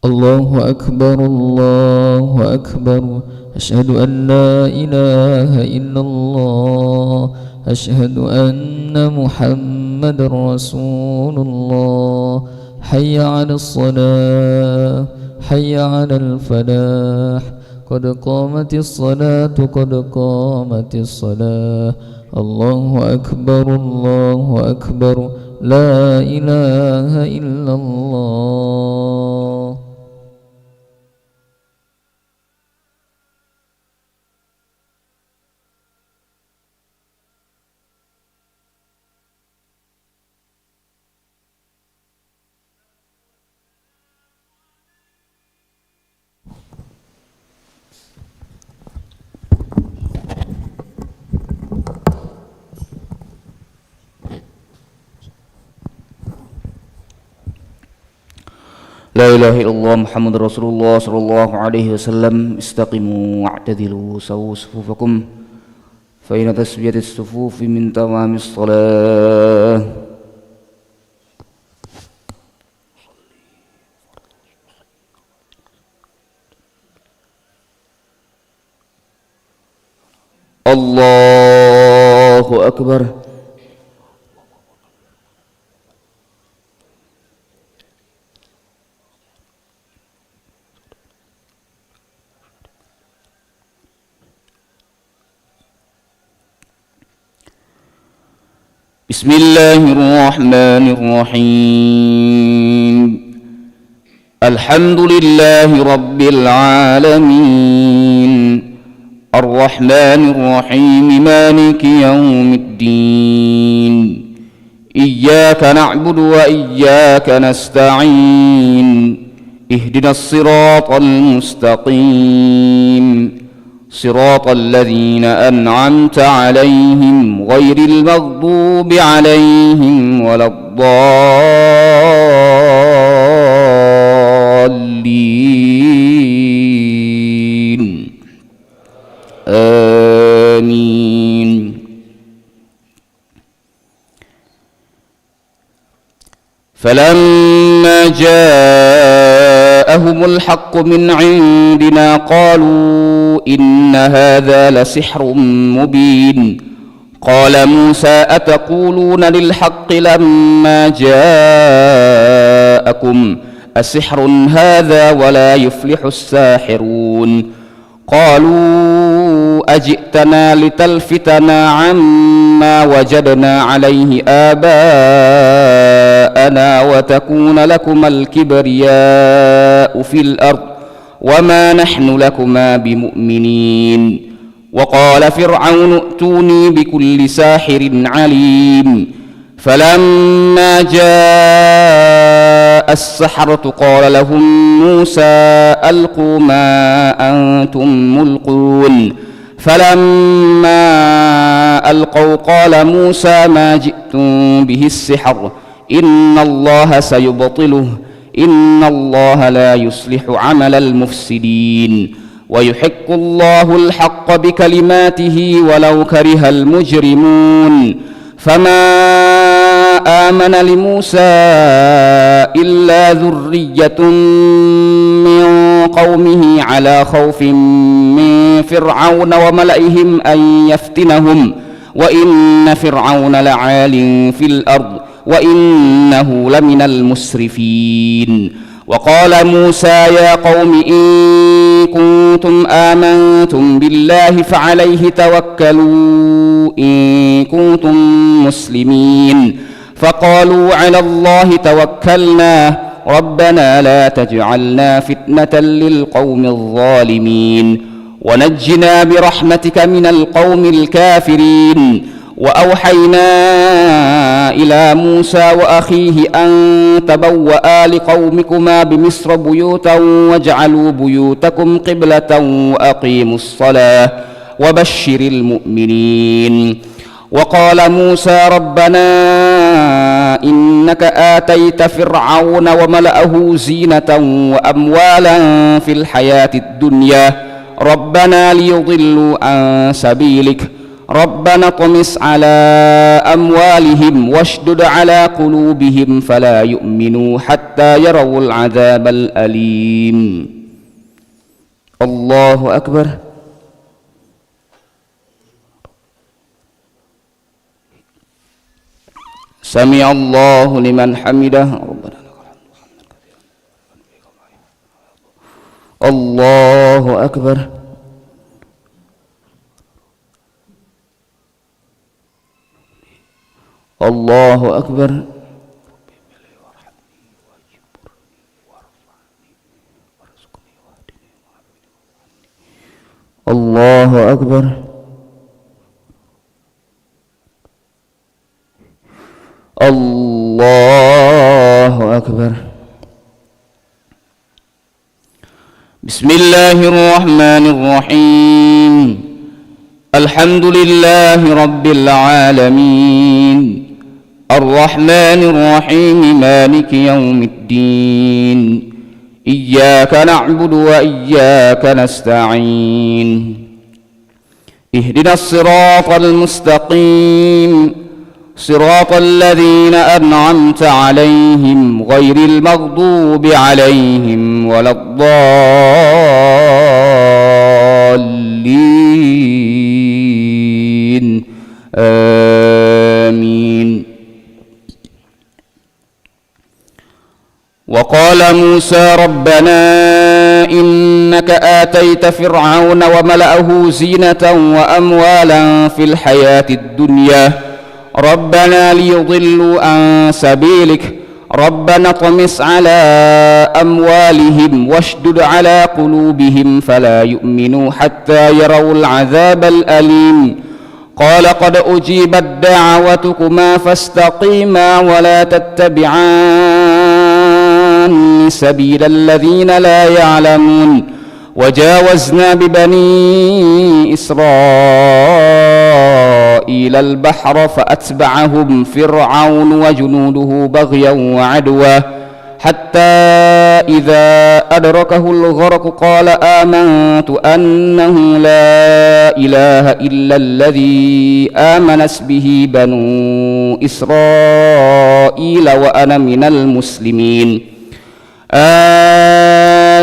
الله أكبر الله أكبر أشهد أن لا إله إلا الله أشهد أن محمد رسول الله حي على الصلاة حي على الفلاح قد قامت الصلاة قد قامت الصلاة الله أكبر لا إله إلا الله. لا إله إلا الله محمد رسول الله صلى الله عليه وسلم استقيموا واعتدلوا سووا صفوفكم فإن تسوية الصفوف من تمام الصلاة. الله أكبر. بسم الله الرحمن الرحيم الحمد لله رب العالمين الرحمن الرحيم مالك يوم الدين إياك نعبد وإياك نستعين اهدنا الصراط المستقيم صراط الذين أنعمت عليهم غير المغضوب عليهم ولا الضالين آمين. فلما جاءهم الحق من عندنا قالوا إن هذا لسحر مبين قال موسى أتقولون للحق لما جاءكم أسحر هذا ولا يفلح الساحرون قالوا أجئتنا لتلفتنا عما وجدنا عليه آباءنا وتكون لكما الكبرياء في الأرض وما نحن لكما بمؤمنين وقال فرعون ائتوني بكل ساحر عليم فلما جاء السحرة قال لهم موسى ألقوا ما أنتم ملقون فلما ألقوا قال موسى ما جئتم به السحر إن الله سيبطله إن الله لا يصلح عمل المفسدين ويحق الله الحق بكلماته ولو كره المجرمون فما آمن لموسى إلا ذرية من قومه على خوف من فرعون وملئهم أن يفتنهم وإن فرعون لعال في الأرض وإنه لمن المسرفين وقال موسى يا قوم إن كنتم آمنتم بالله فعليه توكلوا إن كنتم مسلمين فقالوا على الله توكلنا ربنا لا تجعلنا فتنة للقوم الظالمين ونجنا برحمتك من القوم الكافرين وأوحينا إلى موسى وأخيه أن تبوأ لقومكما بمصر بيوتا واجعلوا بيوتكم قبلة وأقيموا الصلاة وبشر المؤمنين وقال موسى ربنا إنك آتيت فرعون وملأه زينة وأموالا في الحياة الدنيا ربنا ليضلوا عن سبيلك ربنا اطمس على أموالهم واشدد على قلوبهم فلا يؤمنوا حتى يروا العذاب الأليم الله أكبر سمع الله لمن حمده ربنا الله أكبر الله أكبر الله أكبر الله أكبر بسم الله الرحمن الرحيم الحمد لله رب العالمين الرحمن الرحيم مالك يوم الدين إياك نعبد وإياك نستعين اهدنا الصراط المستقيم صراط الذين أنعمت عليهم غير المغضوب عليهم ولا الضالين آمين وقال موسى ربنا إنك آتيت فرعون وملأه زينة وأموالا في الحياة الدنيا ربنا ليضلوا عن سبيلك ربنا اطمس على أموالهم واشدد على قلوبهم فلا يؤمنوا حتى يروا العذاب الأليم قال قد أجيبت دعوتكما فاستقيما ولا تتبعان سبيل الذين لا يعلمون وجاوزنا ببني إسرائيل البحر فأتبعهم فرعون وجنوده بغيا وعدوا حتى إذا أدركه الغرق قال آمنت أنه لا إله إلا الذي آمنت به بنو إسرائيل وأنا من المسلمين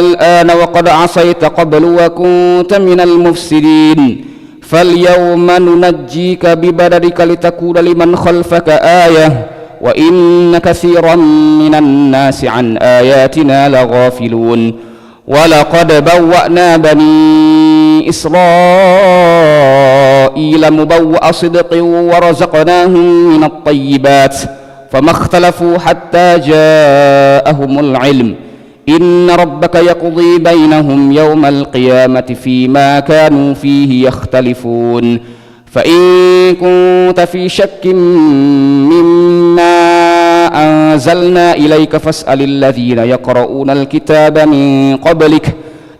الآن وقد عصيت قبل وكنت من المفسدين فاليوم ننجيك ببدنك لتكون لمن خلفك آية وإن كثيرا من الناس عن آياتنا لغافلون ولقد بوأنا بني إسرائيل مبوأ صدق ورزقناهم من الطيبات فما اختلفوا حتى جاءهم العلم إن ربك يقضي بينهم يوم القيامة فيما كانوا فيه يختلفون فإن كنت في شك مما أنزلنا إليك فاسأل الذين يقرؤون الكتاب من قبلك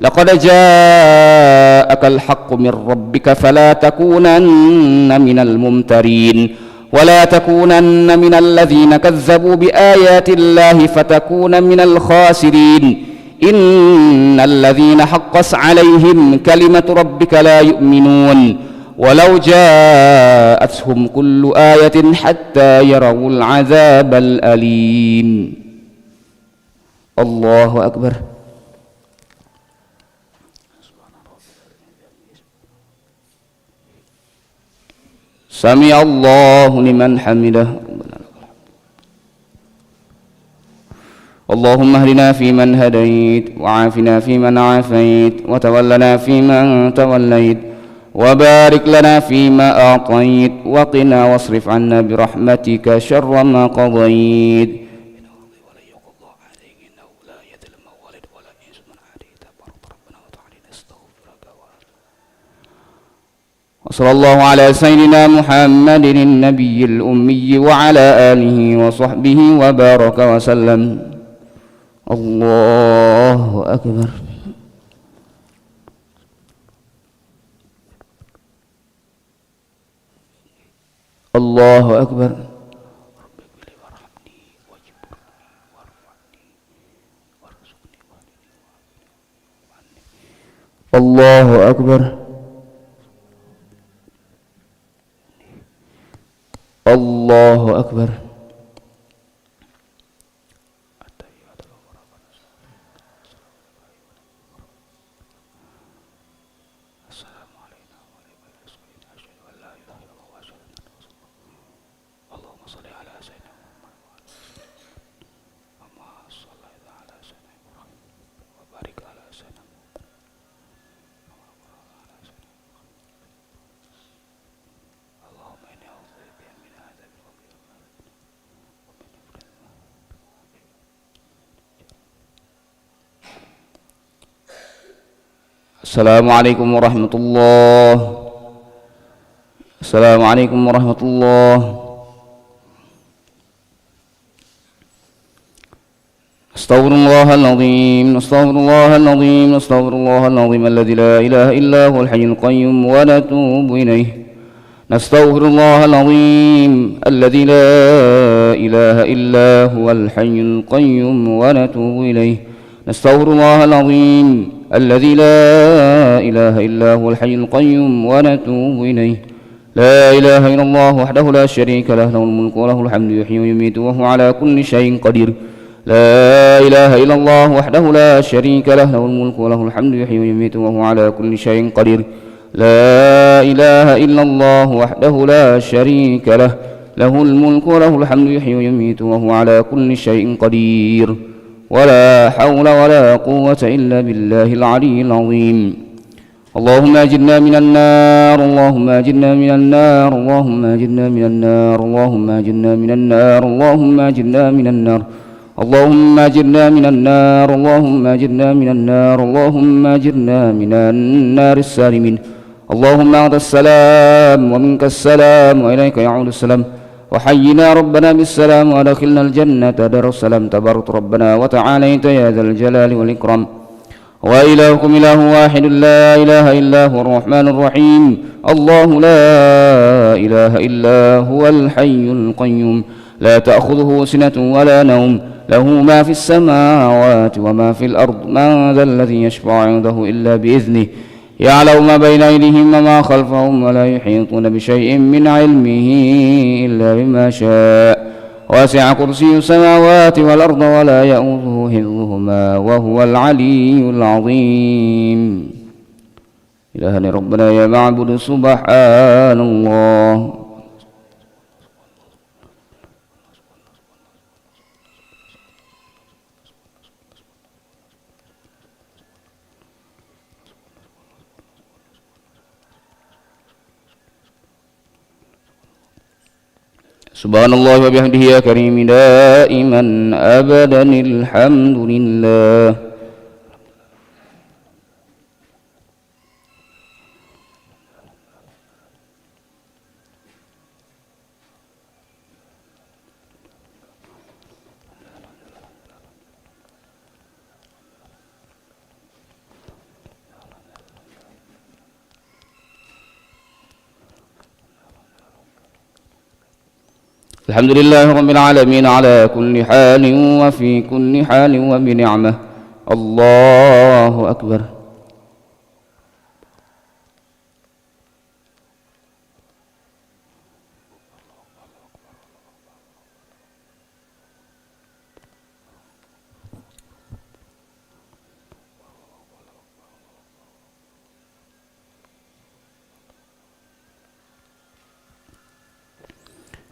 لقد جاءك الحق من ربك فلا تكونن من الممترين ولا تكونن من الذين كذبوا بآيات الله فتكون من الخاسرين إن الذين حقت عليهم كلمة ربك لا يؤمنون ولو جاءتهم كل آية حتى يروا العذاب الأليم. الله أكبر. سمع الله لمن حمده. اللهم اهدنا فيمن هديت وعافنا فيمن عافيت وتولنا فيمن توليت وبارك لنا فيما أعطيت وقنا واصرف عنا برحمتك شر ما قضيت. وصلى الله على سيدنا محمد النبي الأمي وعلى آله وصحبه وبارك وسلم. الله أكبر. الله أكبر. الله أكبر. الله أكبر. Assalamualaikum warahmatullahi wabarakatuh. Assalamualaikum warahmatullahi wabarakatuh. Astaghfirullahaladzim, astaghfirullahaladzim, astaghfirullahaladzim alladzi la ilaha illa huwal hayyul qayyum wa natubu ilaih. Astaghfirullahaladzim alladzi la ilaha illa huwal hayyul qayyum wa natubu ilaih. Astaghfirullahaladzim الذي لا إله إلا هو الحي القيوم ونتوب إليه. لا إله إلا الله وحده لا شريك له له الملك وله الحمد يحيي ويميت وهو على كل شيء قدير. لا إله إلا الله وحده لا شريك له له الملك وله الحمد يحيي ويميت وهو على كل شيء قدير. لا إله إلا الله وحده لا شريك له له الملك وله الحمد يحيي ويميت وهو على كل شيء قدير. ولا حول ولا قوة إلا بالله العلي العظيم. اللهم أجرنا من النار، اللهم أجرنا من النار، اللهم أجرنا من النار، اللهم أجرنا من النار، اللهم أجرنا من النار، اللهم أجرنا من النار، اللهم أجرنا من النار، اللهم أجرنا من النار السالمين. اللهم أنت السلام ومنك السلام وإليك يعود السلام. وحينا ربنا بالسلام وادخلنا الجنة دار السلام. تبارك ربنا وتعاليت يا ذا الجلال والإكرام. وإلهكم إله واحد لا إله إلا هو الرحمن الرحيم. الله لا إله إلا هو الحي القيوم لا تأخذه سنة ولا نوم له ما في السماوات وما في الأرض. من ذا الذي يشفع عنده إلا بإذنه يعلم ما بين أيديهم وما خلفهم ولا يحيطون بشيء من علمه إلا بما شاء. وسع كرسي السماوات والأرض ولا يئوده حفظهما وهو العلي العظيم. إلهنا ربنا يا معبود سبحان الله. Subhanallah wa bihamdihi ya karim daiman abadan alhamdulillah. الحمد لله رب العالمين على كل حال وفي كل حال وبنعمة. الله أكبر.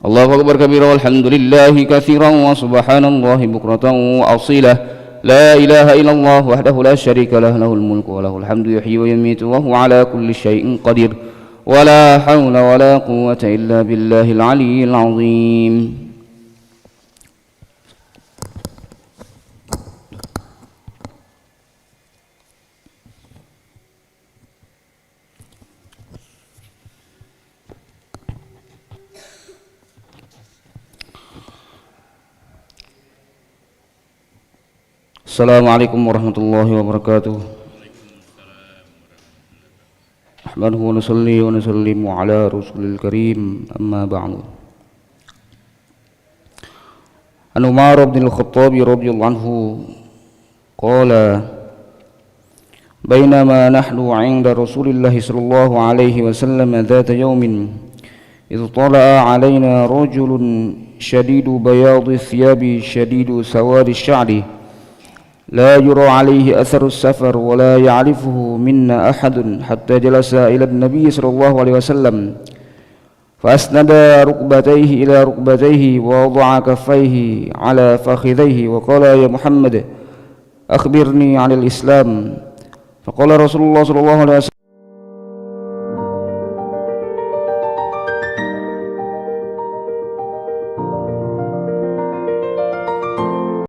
الله أكبر كبيرا والحمد لله كثيرا وسبحان الله بكرة وأصيلا. لا إله إلا الله وحده لا شريك له، له الملك وله الحمد يحيي ويميت وهو على كل شيء قدير. ولا حول ولا قوة إلا بالله العلي العظيم. Assalamualaikum warahmatullahi wabarakatuh. Ahmaduhu wa nusalli wa nusallimu ala rasulil karim, amma ba'du. An Umar bin al-Khattab radhiyallahu anhu qala bainama nahnu 'inda Rasulillah sallallahu alaihi wasallam dhata yawmin idh tala'a 'alaina rajulun shadidu bayadi thiyabi shadidu sawadi sya'ri لا يرى عليه أثر السفر ولا يعرفه منا أحد حتى جلس إلى النبي صلى الله عليه وسلم فأسند ركبتيه إلى ركبتيه ووضع كفيه على فخذيه وقال يا محمد أخبرني عن الإسلام. فقال رسول الله صلى الله عليه وسلم